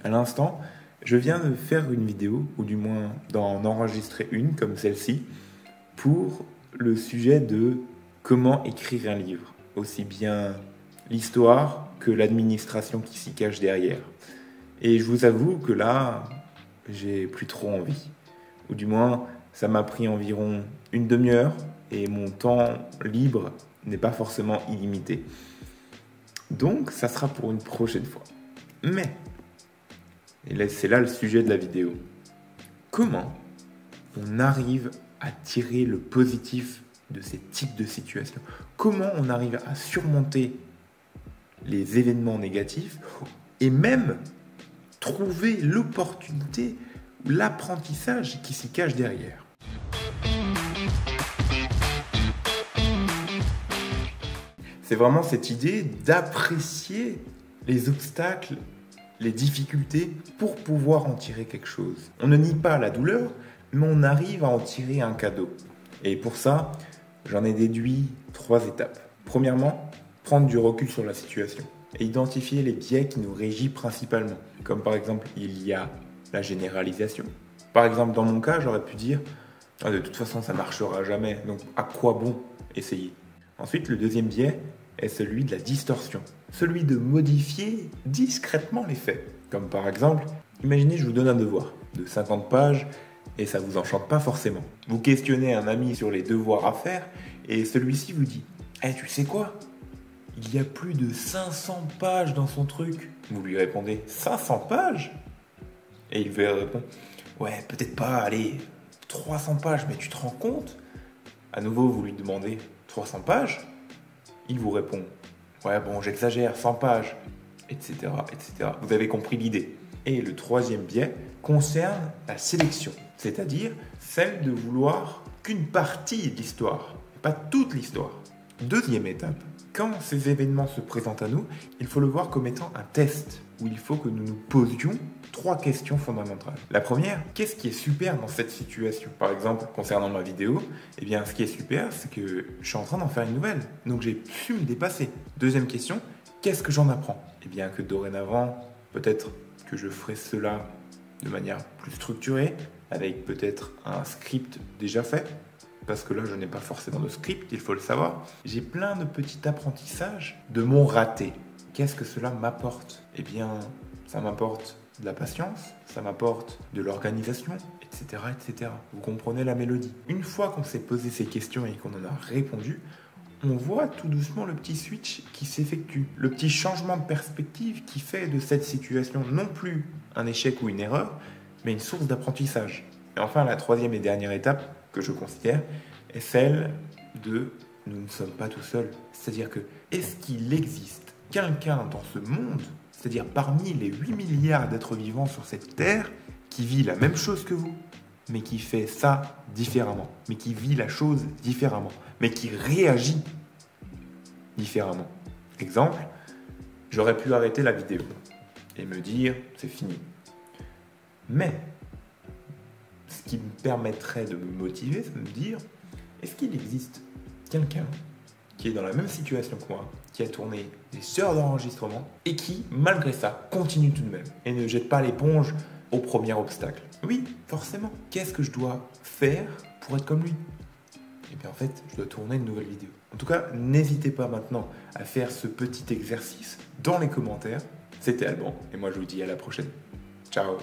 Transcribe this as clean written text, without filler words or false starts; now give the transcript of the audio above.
À l'instant, je viens de faire une vidéo, ou du moins d'en enregistrer une comme celle-ci, pour le sujet de comment écrire un livre, aussi bien l'histoire que l'administration qui s'y cache derrière. Et je vous avoue que là, j'ai plus trop envie. Ou du moins, ça m'a pris environ une demi-heure et mon temps libre n'est pas forcément illimité. Donc, ça sera pour une prochaine fois. Mais, et là, c'est là le sujet de la vidéo. Comment on arrive à tirer le positif de ces types de situations? Comment on arrive à surmonter les événements négatifs et même trouver l'opportunité ou l'apprentissage qui s'y cache derrière? C'est vraiment cette idée d'apprécier les obstacles, les difficultés pour pouvoir en tirer quelque chose. On ne nie pas la douleur, mais on arrive à en tirer un cadeau. Et pour ça, j'en ai déduit 3 étapes. Premièrement, prendre du recul sur la situation et identifier les biais qui nous régissent principalement. Comme par exemple, il y a la généralisation. Par exemple, dans mon cas, j'aurais pu dire « de toute façon, ça ne marchera jamais, donc à quoi bon essayer ?» Ensuite, le deuxième biais est celui de la distorsion, celui de modifier discrètement les faits. Comme par exemple, imaginez je vous donne un devoir de 50 pages et ça ne vous enchante pas forcément. Vous questionnez un ami sur les devoirs à faire et celui-ci vous dit « tu sais quoi ? Il y a plus de 500 pages dans son truc. » Vous lui répondez « 500 pages ?» Et il vous répond « ouais, peut-être pas, allez, 300 pages, mais tu te rends compte ?» À nouveau, vous lui demandez « 300 pages ?» Il vous répond « ouais, bon, j'exagère, 100 pages, etc., etc. » Vous avez compris l'idée. Et le troisième biais concerne la sélection, c'est-à-dire celle de vouloir qu'une partie de l'histoire, pas toute l'histoire. Deuxième étape, quand ces événements se présentent à nous, il faut le voir comme étant un test, où il faut que nous nous posions 3 questions fondamentales. La première, qu'est-ce qui est super dans cette situation? Par exemple, concernant ma vidéo, eh bien, ce qui est super, c'est que je suis en train d'en faire une nouvelle, donc j'ai pu me dépasser. Deuxième question, qu'est-ce que j'en apprends? Eh bien, que dorénavant, peut-être que je ferai cela de manière plus structurée, avec peut-être un script déjà fait, parce que là, je n'ai pas forcément de script, il faut le savoir. J'ai plein de petits apprentissages de mon raté. Qu'est-ce que cela m'apporte? Eh bien, ça m'apporte de la patience, ça m'apporte de l'organisation, etc., etc. Vous comprenez la mélodie. Une fois qu'on s'est posé ces questions et qu'on en a répondu, on voit tout doucement le petit switch qui s'effectue, le petit changement de perspective qui fait de cette situation non plus un échec ou une erreur, mais une source d'apprentissage. Et enfin, la troisième et dernière étape que je considère est celle de « nous ne sommes pas tout seuls ». C'est-à-dire que, est-ce qu'il existe quelqu'un dans ce monde, c'est-à-dire parmi les 8 milliards d'êtres vivants sur cette Terre, qui vit la même chose que vous, mais qui fait ça différemment, mais qui vit la chose différemment, mais qui réagit différemment. Exemple, j'aurais pu arrêter la vidéo et me dire « c'est fini ». Mais ce qui me permettrait de me motiver, c'est de me dire est-ce qu'il existe quelqu'un qui est dans la même situation que moi, qui a tourné des heures d'enregistrement et qui, malgré ça, continue tout de même et ne jette pas l'éponge au premier obstacle? Oui, forcément. Qu'est-ce que je dois faire pour être comme lui? Et bien en fait, je dois tourner une nouvelle vidéo. En tout cas, n'hésitez pas maintenant à faire ce petit exercice dans les commentaires. C'était Alban et moi je vous dis à la prochaine. Ciao.